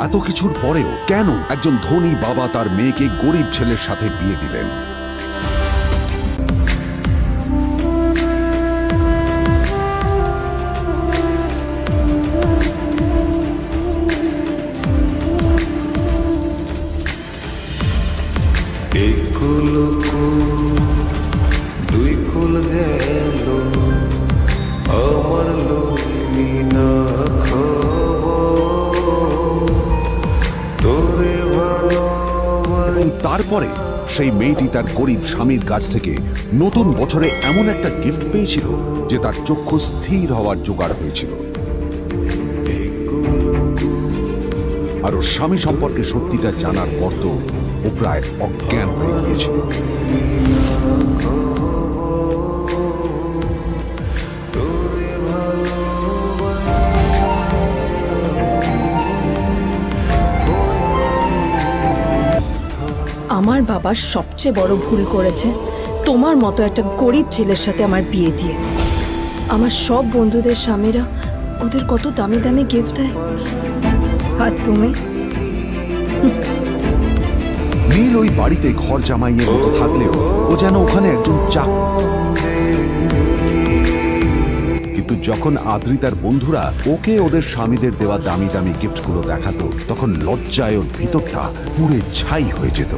এত কিছুর পরেও কেন একজন ধনী বাবা তার মেয়েকে গরিব ছেলের সাথে বিয়ে দিলেন? তারপরে সেই মেয়েটি তার গরিব স্বামীর কাছ থেকে নতুন বছরে এমন একটা গিফট পেয়েছিল যে তার চক্ষু স্থির হওয়ার জোগাড় হয়েছিল। আর ওর স্বামী সম্পর্কে সত্যিটা জানার পর তো ও প্রায় অজ্ঞান হয়ে গিয়েছিল। আমার বাবা সবচেয়ে বড় ভুল করেছে তোমার মতো একটা গরিব ছেলের সাথে আমার বিয়ে দিয়ে। আমার সব বন্ধুদের স্বামীরা ওদের কত দামি দামি গিফট দেয়, আর তুমি? নীল ওই বাড়িতে ঘর জামাইয়ের মতো থাকলেও ও যেন ওখানে একজন চাক। কিন্তু যখন আদ্রিতার বন্ধুরা ওকে ওদের স্বামীদের দেওয়া দামি দামি গিফটগুলো দেখাতো, তখন লজ্জায় ওর ভিতরটা পুড়ে ছাই হয়ে যেত।